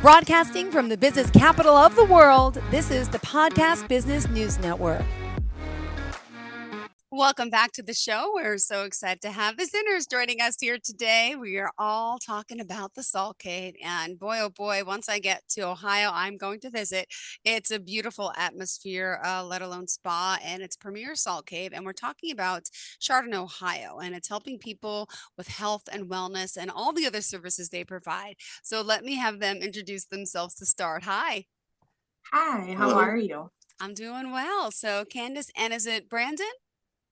Broadcasting from the business capital of the world, this is the Podcast Business News Network. Welcome back to the show. We're so excited to have the Zinners joining us here today. We are all talking about the Salt Cave. And boy, oh boy, once I get to Ohio, I'm going to visit. It's a beautiful atmosphere, let alone spa, and it's premier Salt Cave. And we're talking about Chardon, Ohio, and it's helping people with health and wellness and all the other services they provide. So let me have them introduce themselves to start. Hi. Hi, how Hello. are you? I'm doing well. So Candice, and is it Brandon?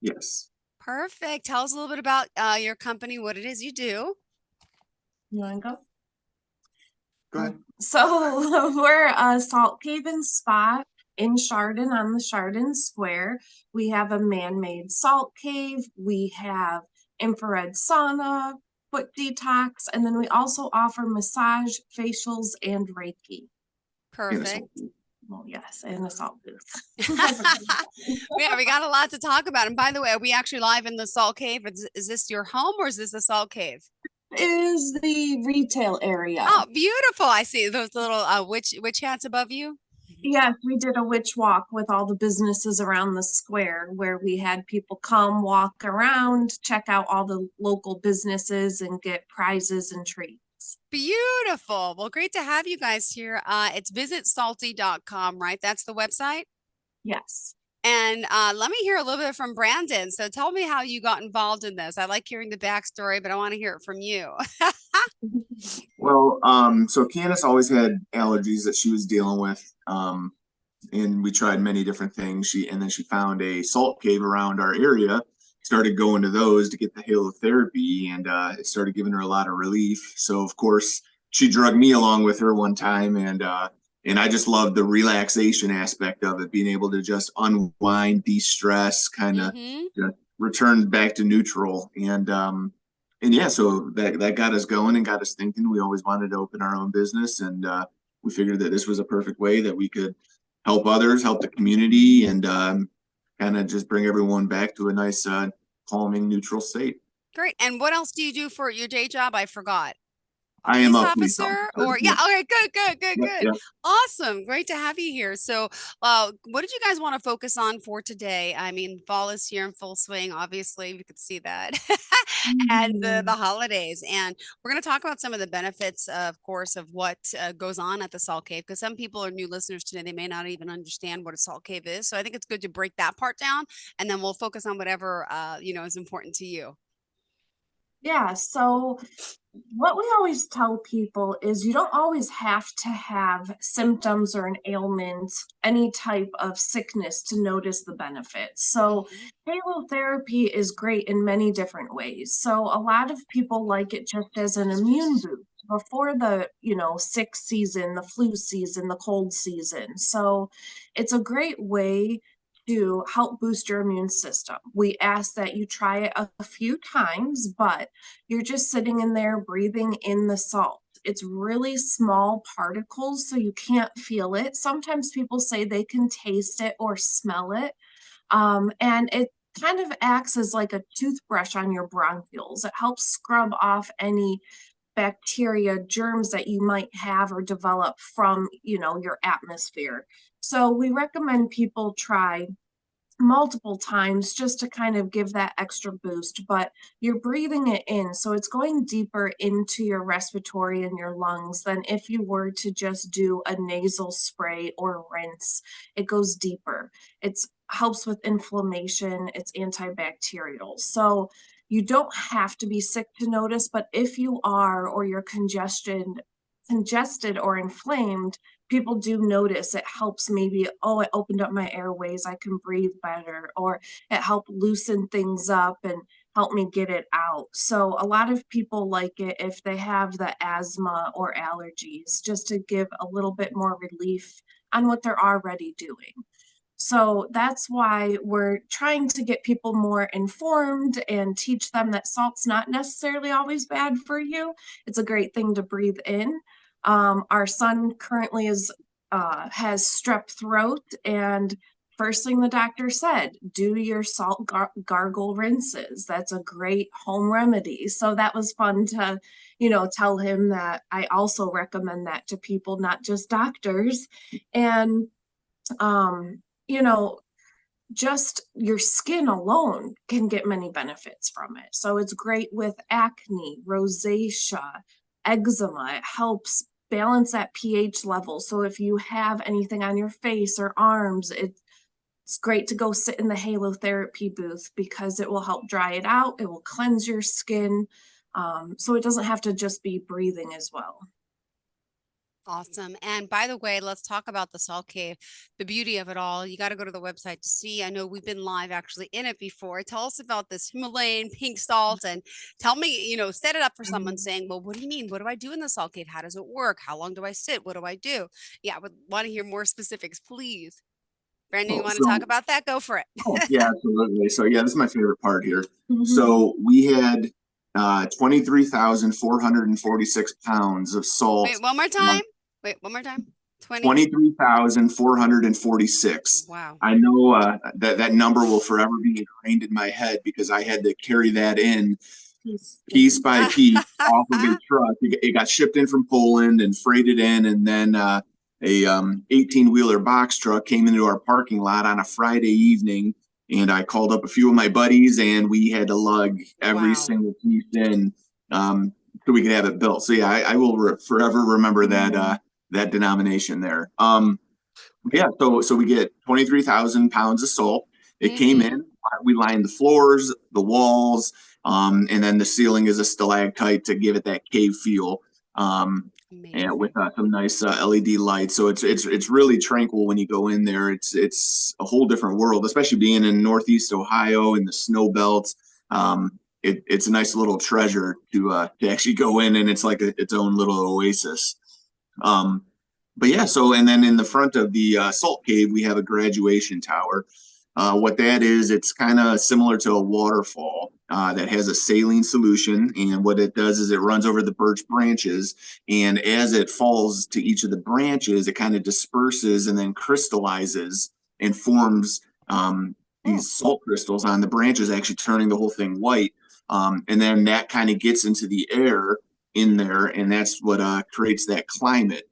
Yes. Perfect. Tell us a little bit about your company, what it is you do. You want to go? Go ahead. So we're a Salt Cave and Spa in Chardon on the Chardon Square. We have a man-made salt cave. We have infrared sauna, foot detox, and then we also offer massage, facials, and Reiki. Perfect. Well, yes, and a salt booth. Yeah, we got a lot to talk about. And by the way, are we actually live in the Salt Cave? Is this your home or is this the Salt Cave? Is the retail area. Oh, beautiful. I see those little witch hats above you. Yes, we did a witch walk with all the businesses around the square where we had people come walk around, check out all the local businesses and get prizes and treats. Beautiful. Well, great to have you guys here. It's visitsalty.com, right? That's the website. Yes. And let me hear a little bit from Brandon. So tell me how you got involved in this. I like hearing the backstory, but I want to hear it from you. Well, so Candice always had allergies that she was dealing with. And we tried many different things. And then she found a salt cave around our area, started going to those to get the halotherapy, and it started giving her a lot of relief. So of course she drugged me along with her one time, and I just loved the relaxation aspect of it, being able to just unwind, de-stress, kind of return back to neutral. And yeah, so that got us going and got us thinking. We always wanted to open our own business, and we figured that this was a perfect way that we could help others, help the community, and kind of just bring everyone back to a nice, calming, neutral state. Great. And what else do you do for your day job? I forgot. I am Police a police officer officer. or yeah. Okay, good. Yeah. Awesome. Great to have you here. So what did you guys want to focus on for today? I mean, fall is here in full swing, obviously, you could see that. And the holidays. And we're going to talk about some of the benefits, of course, of what goes on at the Salt Cave, because some people are new listeners today. They may not even understand what a Salt Cave is. So I think it's good to break that part down, and then we'll focus on whatever, is important to you. Yeah, so what we always tell people is you don't always have to have symptoms or an ailment, any type of sickness to notice the benefits. So halotherapy is great in many different ways. So a lot of people like it just as an immune boost before the, sick season, the flu season, the cold season. So it's a great way to help boost your immune system. We ask that you try it a few times, but you're just sitting in there breathing in the salt. It's really small particles, so you can't feel it. Sometimes people say they can taste it or smell it. And it kind of acts as like a toothbrush on your bronchioles. It helps scrub off any bacteria, germs that you might have or develop from, your atmosphere. So we recommend people try multiple times just to kind of give that extra boost, but you're breathing it in. So it's going deeper into your respiratory and your lungs than if you were to just do a nasal spray or rinse. It goes deeper. It helps with inflammation. It's antibacterial. So you don't have to be sick to notice, but if you are, or you're congested or inflamed, people do notice. It helps maybe, oh, it opened up my airways, I can breathe better, or it helped loosen things up and help me get it out. So a lot of people like it if they have the asthma or allergies, just to give a little bit more relief on what they're already doing. So that's why we're trying to get people more informed and teach them that salt's not necessarily always bad for you. It's a great thing to breathe in. Our son currently has strep throat, and first thing the doctor said, do your salt gargle rinses. That's a great home remedy. So that was fun to, tell him that I also recommend that to people, not just doctors. And, you know, just your skin alone can get many benefits from it. So it's great with acne, rosacea, eczema. It helps balance that pH level. So if you have anything on your face or arms, it's great to go sit in the halotherapy booth because it will help dry it out. It will cleanse your skin. So it doesn't have to just be breathing as well. Awesome. And by the way, let's talk about the salt cave, the beauty of it all. You got to go to the website to see. I know we've been live actually in it before. Tell us about this Himalayan pink salt and tell me, set it up for someone saying, well, what do you mean? What do I do in the salt cave? How does it work? How long do I sit? What do I do? Yeah, I would want to hear more specifics, please. Brandon, you want to talk about that? Go for it. Yeah, absolutely. So yeah, this is my favorite part here. So we had 23,446 pounds of salt. Wait, one more time. Wait, one more time. 23,446. Wow. I know that number will forever be ingrained in my head because I had to carry that in piece by piece off of a truck. It got shipped in from Poland and freighted in, and then a 18-wheeler box truck came into our parking lot on a Friday evening, and I called up a few of my buddies, and we had to lug every single piece in so we could have it built. So yeah, I will forever remember that that denomination there. Yeah, so we get 23,000 pounds of salt. It came in. We lined the floors, the walls, and then the ceiling is a stalactite to give it that cave feel. And with some nice LED lights, so it's really tranquil when you go in there. It's a whole different world, especially being in Northeast Ohio in the snow belt. It's a nice little treasure to actually go in, and it's like its own little oasis. But yeah, so and then in the front of the salt cave, we have a graduation tower. What that is, it's kind of similar to a waterfall that has a saline solution. And what it does is it runs over the birch branches. And as it falls to each of the branches, it kind of disperses and then crystallizes and forms these salt crystals on the branches, actually turning the whole thing white. And then that kind of gets into the air in there. And that's what creates that climate.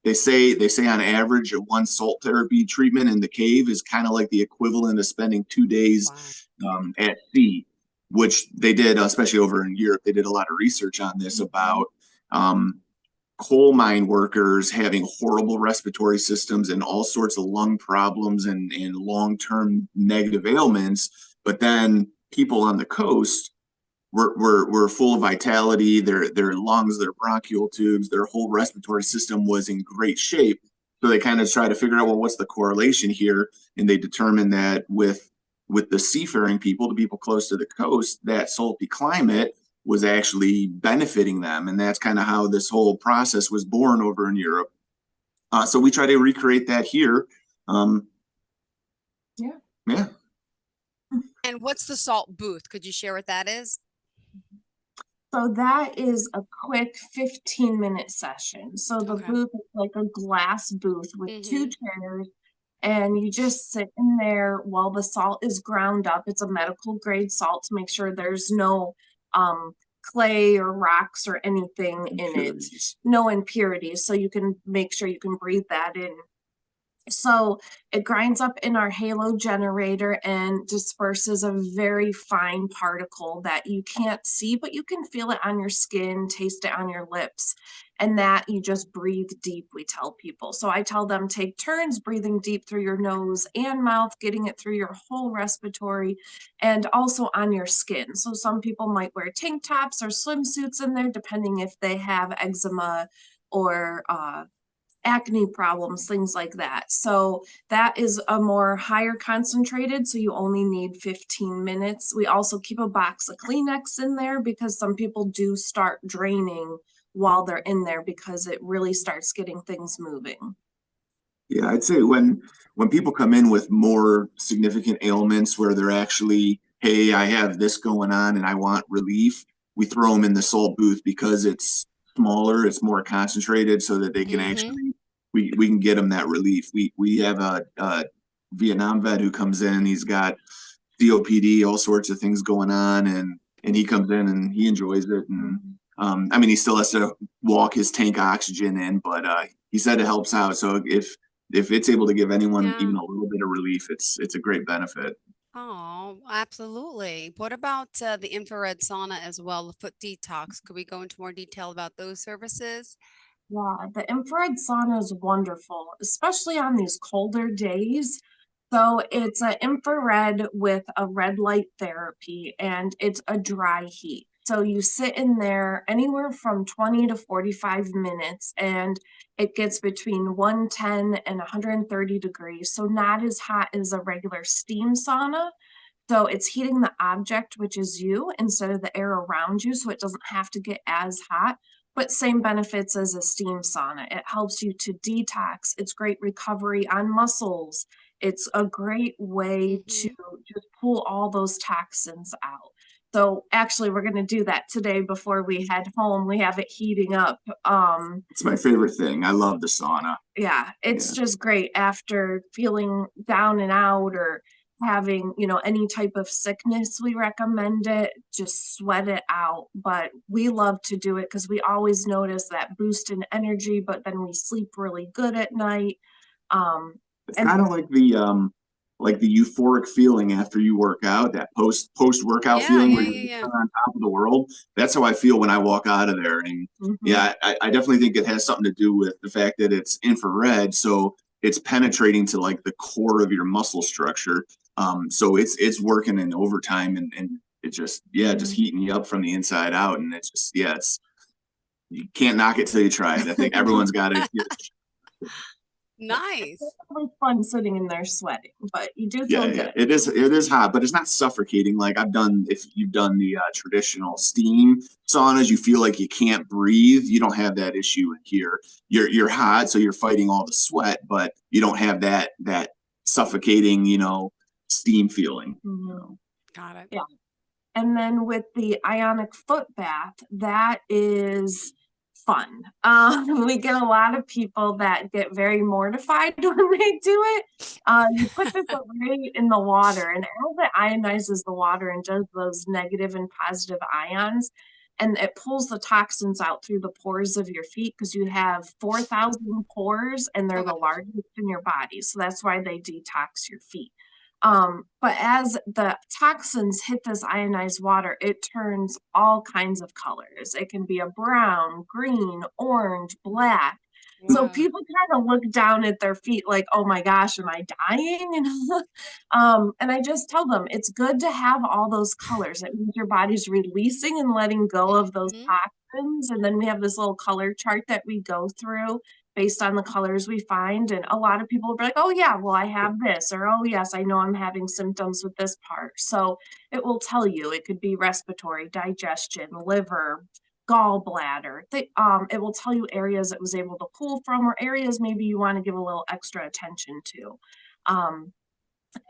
They say on average, one salt therapy treatment in the cave is kind of like the equivalent of spending 2 days at sea, which they did, especially over in Europe. They did a lot of research on this about coal mine workers having horrible respiratory systems and all sorts of lung problems and long-term negative ailments. But then people on the coast were full of vitality. Their lungs, their bronchial tubes, their whole respiratory system was in great shape. So they kind of try to figure out, well, what's the correlation here? And they determined that with the seafaring people, the people close to the coast, that salty climate was actually benefiting them. And that's kind of how this whole process was born over in Europe. So we try to recreate that here. Yeah. And what's the salt booth? Could you share what that is? So that is a quick 15-minute session. So the booth is like a glass booth with 2 chairs, and you just sit in there while the salt is ground up. It's a medical grade salt to make sure there's no clay or rocks or anything in it, no impurities. So you can make sure you can breathe that in. So it grinds up in our halo generator and disperses a very fine particle that you can't see, but you can feel it on your skin, taste it on your lips, and that you just breathe deep, we tell people. So I tell them, take turns breathing deep through your nose and mouth, getting it through your whole respiratory and also on your skin. So some people might wear tank tops or swimsuits in there, depending if they have eczema or acne problems, things like that. So that is a more higher concentrated, so you only need 15 minutes. We also keep a box of Kleenex in there because some people do start draining while they're in there because it really starts getting things moving. Yeah, I'd say when people come in with more significant ailments where they're actually, hey, I have this going on and I want relief, we throw them in the salt booth because it's smaller, it's more concentrated, so that they can actually we can get them that relief. We have a Vietnam vet who comes in. He's got COPD, all sorts of things going on, and he comes in and he enjoys it. And I mean, he still has to walk his tank oxygen in, but he said it helps out. So if it's able to give anyone even Yeah. a little bit of relief, it's a great benefit. Oh, absolutely. What about the infrared sauna as well, the foot detox? Could we go into more detail about those services? Yeah, the infrared sauna is wonderful, especially on these colder days. So it's an infrared with a red light therapy, and it's a dry heat. So you sit in there anywhere from 20 to 45 minutes, and it gets between 110 and 130 degrees. So not as hot as a regular steam sauna. So it's heating the object, which is you, instead of the air around you, so it doesn't have to get as hot, but same benefits as a steam sauna. It helps you to detox. It's great recovery on muscles. It's a great way to Mm-hmm. just pull all those toxins out. So actually, we're going to do that today before we head home. We have it heating up. It's my favorite thing. I love the sauna. Yeah, it's Yeah. just great after feeling down and out or having, any type of sickness. We recommend it. Just sweat it out. But we love to do it because we always notice that boost in energy, but then we sleep really good at night. Um, It's and kind of like the euphoric feeling after you work out, that post workout Yeah, feeling yeah, where yeah, you're yeah. on top of the world. That's how I feel when I walk out of there. And mhm. yeah, I definitely think it has something to do with the fact that it's infrared, so it's penetrating to like the core of your muscle structure. So it's working in overtime, and it just just heating you up from the inside out, and it's just it's you can't knock it till you try it. I think everyone's got to give it. Nice. It's fun sitting in there sweating, but you do feel Yeah, good. it is hot, but it's not suffocating. Like I've done, if you've done the traditional steam saunas, you feel like you can't breathe. You don't have that issue in here. You're hot, so you're fighting all the sweat, but you don't have that suffocating, steam feeling. Mhm. Got it. Yeah. And then with the ionic foot bath, that is fun. We get a lot of people that get very mortified when they do it. You put this array in the water, and as it ionizes the water and does those negative and positive ions, and it pulls the toxins out through the pores of your feet because you have 4,000 pores and they're Oh the gosh. largest in your body. So that's why they detox your feet. But as the toxins hit this ionized water, it turns all kinds of colors. It can be a brown, green, orange, black. So Wow. people kind of look down at their feet like, oh my gosh, am I dying? And I just tell them it's good to have all those colors. It means your body's releasing and letting go of those Mhm. toxins. And then we have this little color chart that we go through based on the colors we find. And a lot of people will be like, oh, yeah, well, I have this, or oh, yes, I know I'm having symptoms with this part. So it will tell you it could be respiratory, digestion, liver, gallbladder. It will tell you areas it was able to pull from or areas maybe you want to give a little extra attention to. Um,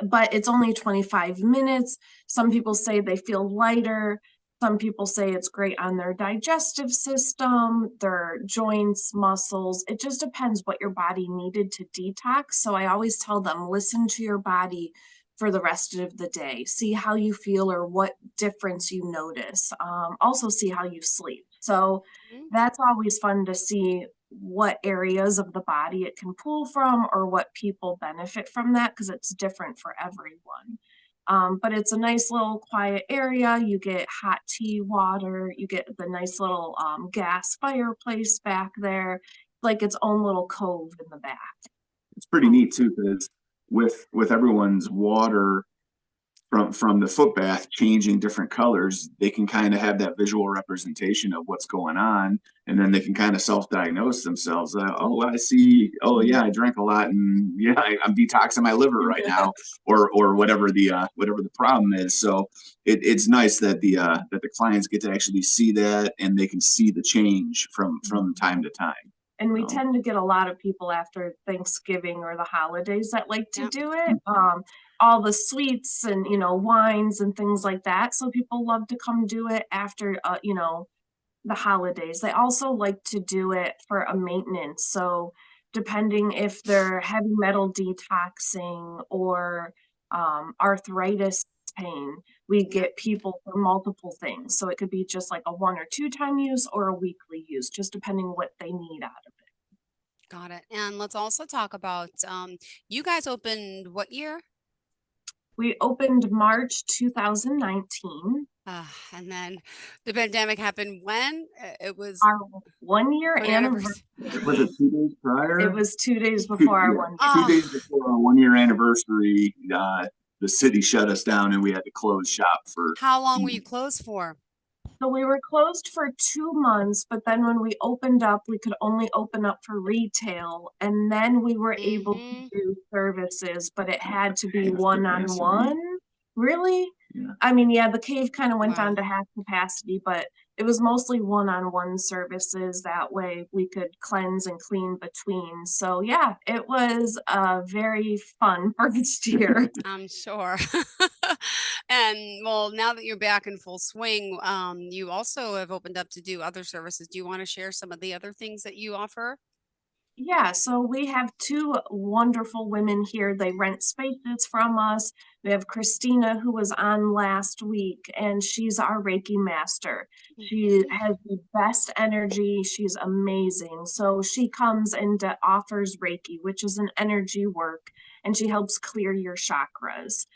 but it's only 25 minutes. Some people say they feel lighter. Some people say it's great on their digestive system, their joints, muscles. It just depends what your body needed to detox. So I always tell them, listen to your body for the rest of the day. See how you feel or what difference you notice. Also see how you sleep. So Mhm. that's always fun to see what areas of the body it can pull from or what people benefit from that because it's different for everyone. But it's a nice little quiet area. You get hot tea, water, you get the nice little gas fireplace back there, like its own little cove in the back. It's pretty neat too, because with everyone's water from the foot bath changing different colors, they can kind of have that visual representation of what's going on, and then they can kind of self-diagnose themselves. Oh, I see. Oh, yeah, I drank a lot, and yeah, I'm detoxing my liver right now, or whatever the problem is. So it's nice that the clients get to actually see that, and they can see the change from time to time. And we So, tend to get a lot of people after Thanksgiving or the holidays that like to Yep. do it. All the sweets and, wines and things like that. So people love to come do it after, the holidays. They also like to do it for a maintenance. So depending if they're heavy metal detoxing or arthritis pain. We get people for multiple things. So it could be just like a 1 or 2 time use or a weekly use, just depending what they need out of it. Got it. And let's also talk about you guys opened what year? We opened March 2019. And then the pandemic happened when? It was Our 1 year one year anniversary. Was it 2 days prior? It was 2 days before our 1 year. 2 days before our 1 year anniversary, the city shut us down and we had to close shop for. How long were you closed for? So we were closed for 2 months, but then when we opened up, we could only open up for retail. And then we were able to do services, but it had to be one-on-one. Really? Yeah. I mean, yeah, the cave kind of went Wow. down to half capacity, but it was mostly one-on-one services. That way we could cleanse and clean between. So yeah, it was very fun first year. I'm sure. And well, now that you're back in full swing, you also have opened up to do other services. Do you want to share some of the other things that you offer? Yeah, so we have 2 wonderful women here. They rent spaces from us. We have Christina, who was on last week, and she's our Reiki master. She has the best energy. She's amazing. So she comes and offers Reiki, which is an energy work, and she helps clear your chakras.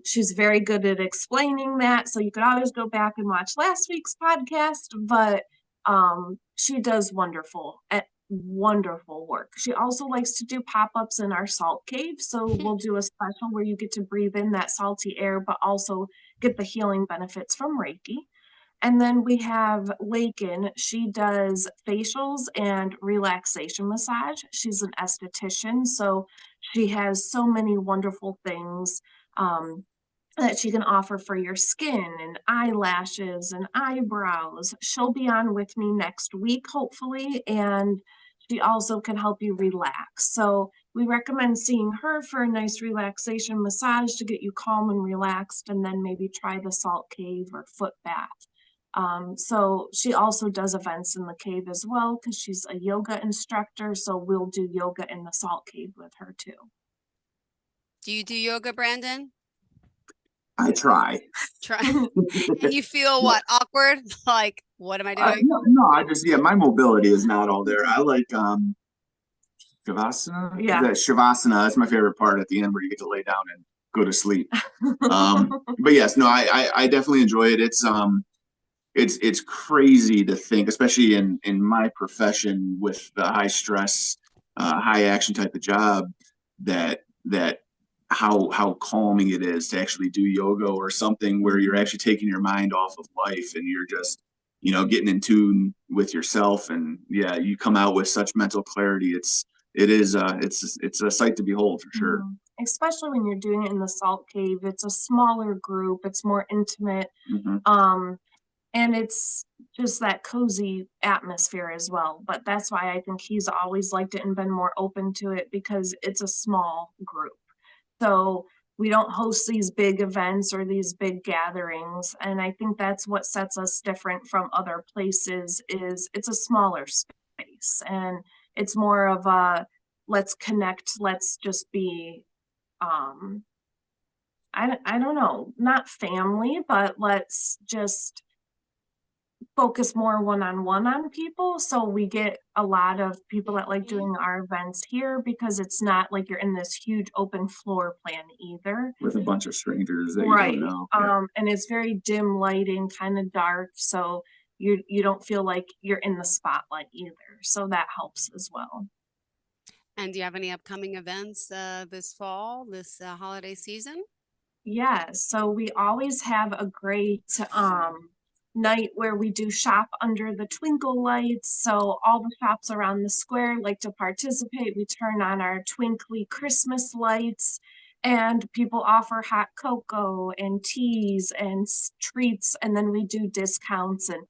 She's very good at explaining that. So you could always go back and watch last week's podcast, but she does wonderful work. She also likes to do pop-ups in our salt cave. So we'll do a special where you get to breathe in that salty air, but also get the healing benefits from Reiki. And then we have Lakin. She does facials and relaxation massage. She's an esthetician, so she has so many wonderful things that she can offer for your skin and eyelashes and eyebrows. She'll be on with me next week, hopefully, and she also can help you relax. So we recommend seeing her for a nice relaxation massage to get you calm and relaxed, and then maybe try the salt cave or foot bath. So she also does events in the cave as well because she's a yoga instructor. So we'll do yoga in the salt cave with her too. Do you do yoga, Brandon? I try. Try. And you feel what? Awkward? Like, what am I doing? No, I just, my mobility is not all there. I like Shavasana. Yeah. That Shavasana, that's my favorite part at the end where you get to lay down and go to sleep. But yes, no, I definitely enjoy it. It's crazy to think, especially in my profession with the high stress, high action type of job, that how calming it is to actually do yoga or something where you're actually taking your mind off of life and you're just, getting in tune with yourself. And yeah, you come out with such mental clarity. It's a sight to behold for sure. Especially when you're doing it in the salt cave. It's a smaller group. It's more intimate. And it's just that cozy atmosphere as well. But that's why I think he's always liked it and been more open to it, because it's a small group. So we don't host these big events or these big gatherings. And I think that's what sets us different from other places is it's a smaller space. And it's more of a, let's connect, let's just be, I don't know, not family, but let's just focus more one-on-one on people. So we get a lot of people that like doing our events here because it's not like you're in this huge open floor plan either. With a bunch of strangers that Right. you don't know. And it's very dim lighting, kind of dark. So you don't feel like you're in the spotlight either. So that helps as well. And do you have any upcoming events this fall, this holiday season? Yeah, so we always have a great night where we do shop under the twinkle lights. So all the shops around the square like to participate. We turn on our twinkly Christmas lights, and people offer hot cocoa and teas and treats, and then we do discounts and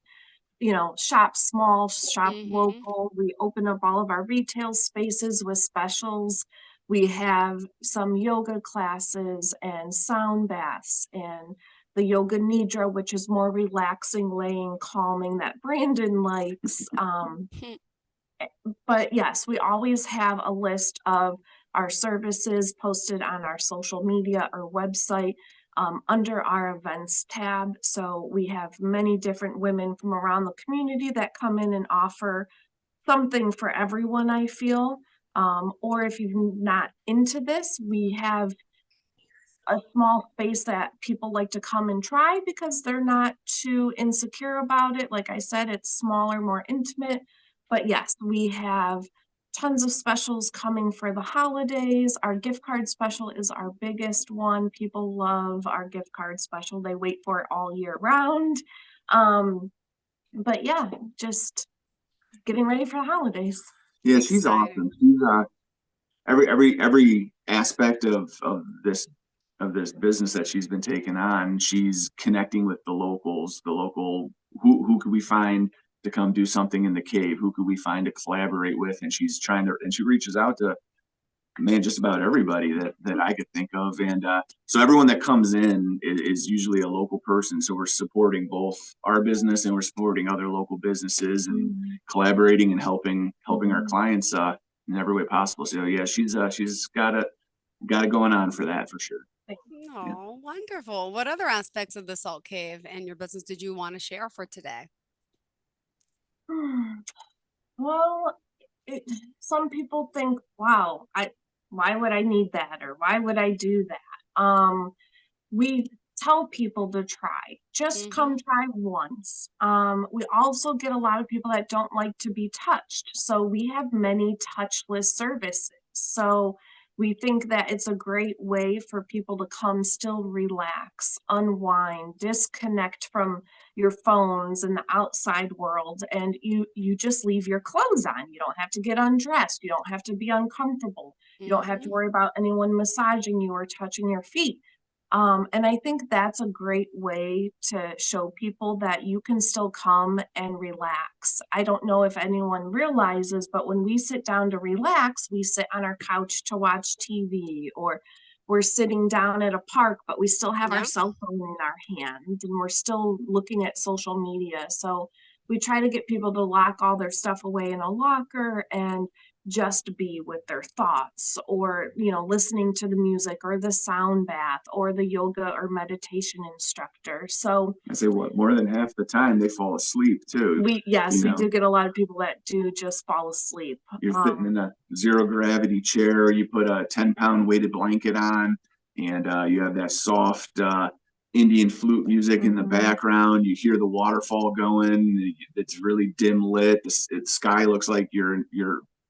shop small, shop local. We open up all of our retail spaces with specials. We have some yoga classes and sound baths and the yoga nidra, which is more relaxing, laying, calming, that Brandon likes. But yes, we always have a list of our services posted on our social media or website under our events tab. So we have many different women from around the community that come in and offer something for everyone, I feel. Or if you're not into this, we have a small space that people like to come and try because they're not too insecure about it. Like I said, it's smaller, more intimate. But yes, we have tons of specials coming for the holidays. Our gift card special is our biggest one. People love our gift card special. They wait for it all year round. But yeah, just getting ready for the holidays. Yeah, she's Exciting. awesome. She's every aspect of this business that she's been taking on. She's connecting with the locals, the local who could we find to come do something in the cave? Who could we find to collaborate with? And she's trying to, and she reaches out to, man, just about everybody that I could think of. And so everyone that comes in is usually a local person. So we're supporting both our business and we're supporting other local businesses and collaborating and helping our clients in every way possible. So yeah, she's got it going on for that for sure. Oh, wonderful. What other aspects of the Salt Cave and your business did you want to share for today? Well, some people think, wow, why would I need that? Or why would I do that? We tell people to try, just come try once. We also get a lot of people that don't like to be touched. So we have many touchless services. So we think that it's a great way for people to come still relax, unwind, disconnect from your phones and the outside world, and you just leave your clothes on. You don't have to get undressed. You don't have to be uncomfortable. You don't have to worry about anyone massaging you or touching your feet. And I think that's a great way to show people that you can still come and relax. I don't know if anyone realizes, but when we sit down to relax, we sit on our couch to watch TV, or we're sitting down at a park, but we still have our Yep. cell phone in our hand and we're still looking at social media. So we try to get people to lock all their stuff away in a locker and just be with their thoughts, or listening to the music or the sound bath or the yoga or meditation instructor. So I say what, more than half the time they fall asleep too. we You know, do get a lot of people that do just fall asleep. you're sitting in a zero gravity chair, you put a 10-pound weighted blanket on, and you have that soft Indian flute music in the background. You hear the waterfall going. It's really dim lit. The sky looks like you're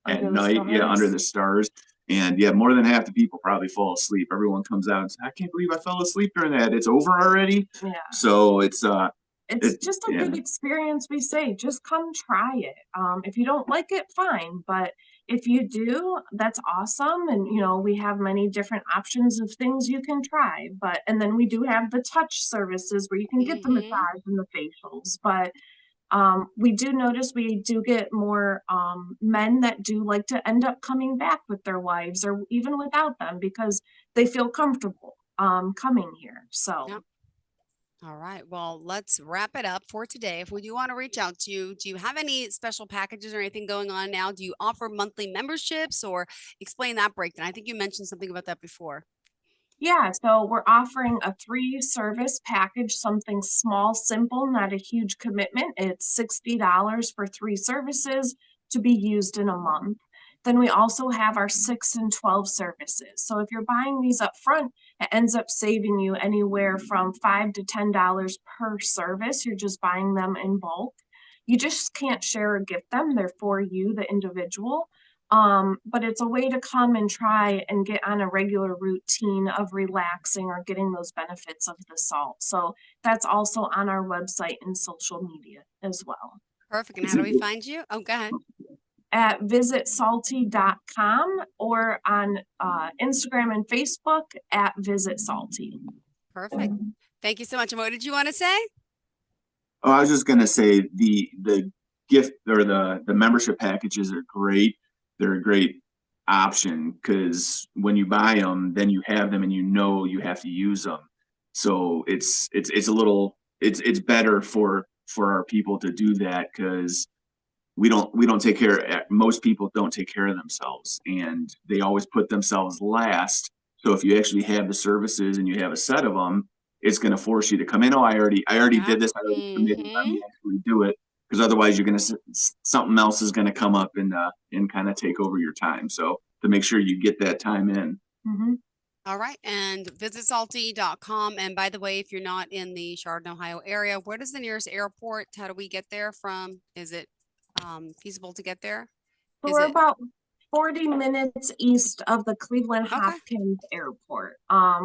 at Under the night, yeah, stars. under the stars. And yeah, more than half the people probably fall asleep. Everyone comes out and says, I can't believe I fell asleep during that. It's over already. Yeah. So it's just a good experience. We say, just come try it. If you don't like it, fine. But if you do, that's awesome. And, we have many different options of things you can try. And then we do have the touch services where you can get the massage and the facials. But we do notice we do get more men that do like to end up coming back with their wives or even without them because they feel comfortable coming here. So. Yep. All right. Well, let's wrap it up for today. If we do want to reach out to you, do you have any special packages or anything going on now? Do you offer monthly memberships, or explain that breakdown? I think you mentioned something about that before. Yeah, so we're offering a 3-service package, something small, simple, not a huge commitment. It's $60 for 3 services to be used in a month. Then we also have our 6 and 12 services. So if you're buying these up front, it ends up saving you anywhere from $5 to $10 per service. You're just buying them in bulk. You just can't share or gift them. They're for you, the individual. But it's a way to come and try and get on a regular routine of relaxing or getting those benefits of the salt. So that's also on our website and social media as well. Perfect. And how do we find you? Oh, go ahead. At visitsalty.com or on Instagram and Facebook at visitsalty. Perfect. Thank you so much. And what did you want to say? Oh, I was just gonna say the gift or the membership packages are great. They're a great option because when you buy them, then you have them and you have to use them. So it's a little it's better for our people to do that because we don't take care, most people don't take care of themselves, and they always put themselves last. So if you actually have the services and you have a set of them, it's going to force you to come in. Oh, I already did this. I already committed. Let me actually do it. Because otherwise you're going to, something else is going to come up and kind of take over your time. So to make sure you get that time in. Mm-hmm. All right. And visit salty.com. And by the way, if you're not in the Chardon, Ohio area, where is the nearest airport? How do we get there from? Is it feasible to get there? So we're about 40 minutes east of the Cleveland Okay. Hopkins Airport.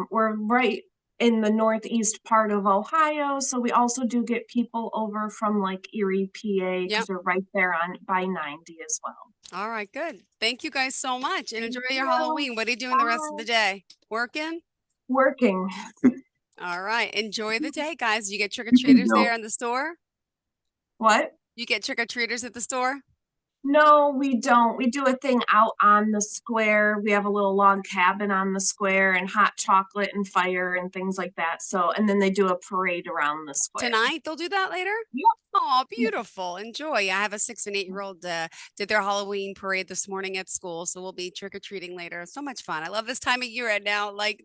We're right in the northeast part of Ohio. So we also do get people over from like Erie, PA, because we're right there by 90 as well. All right, good. Thank you guys so much. And enjoy your you. Halloween. What are you doing the rest of the day? Working? Working. All right. Enjoy the day, guys. You get trick-or-treaters there in the store? What? You get trick-or-treaters at the store? No, we don't. We do a thing out on the square. We have a little log cabin on the square and hot chocolate and fire and things like that. So, and then they do a parade around the square. Tonight, they'll do that later? Yep. Oh, beautiful. Enjoy. I have a 6 and 8-year-old did their Halloween parade this morning at school. So we'll be trick-or-treating later. So much fun. I love this time of year right now. Like,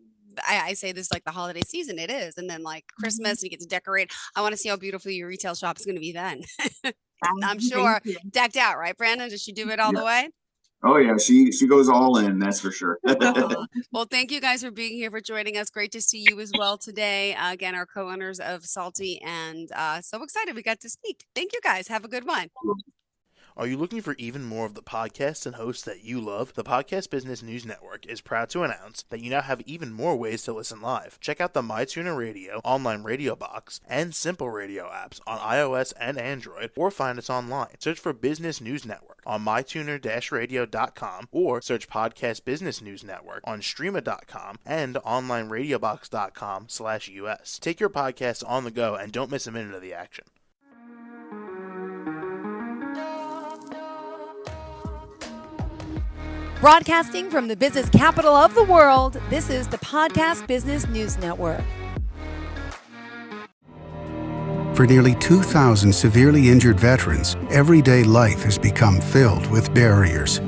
I say this like the holiday season. It is. And then like Christmas, you get to decorate. I want to see how beautiful your retail shop is going to be then. I'm sure decked out, right, Brandon? Does she do it all the way? Oh yeah, she goes all in, that's for sure. Well, thank you guys for being here, for joining us. Great to see you as well today. Again, our co-owners of Salty, and so excited we got to speak. Thank you guys. Have a good one. Are you looking for even more of the podcasts and hosts that you love? The Podcast Business News Network is proud to announce that you now have even more ways to listen live. Check out the MyTuner Radio, online radio box, and Simple Radio apps on iOS and Android, or find us online. Search for Business News Network on mytuner-radio.com, or search Podcast Business News Network on streama.com and onlineradiobox.com/US. Take your podcast on the go and don't miss a minute of the action. Broadcasting from the business capital of the world, this is the Podcast Business News Network. For nearly 2,000 severely injured veterans, everyday life has become filled with barriers.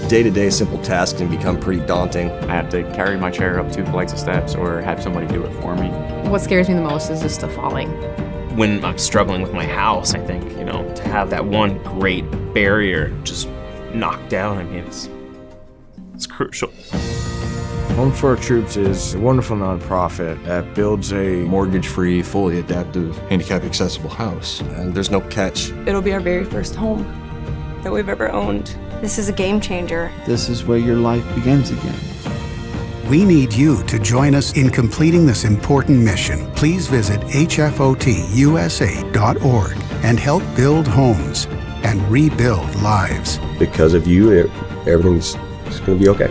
Day-to-day simple tasks can become pretty daunting. I have to carry my chair up 2 flights of steps or have somebody do it for me. What scares me the most is just the falling. When I'm struggling with my house, I think, to have that one great barrier just knocked down, I mean, it's crucial. Home for Our Troops is a wonderful nonprofit that builds a mortgage-free, fully adaptive, handicap-accessible house. And there's no catch. It'll be our very first home that we've ever owned. This is a game changer. This is where your life begins again. We need you to join us in completing this important mission. Please visit hfotusa.org and help build homes and rebuild lives. Because of you, everything's going to be okay.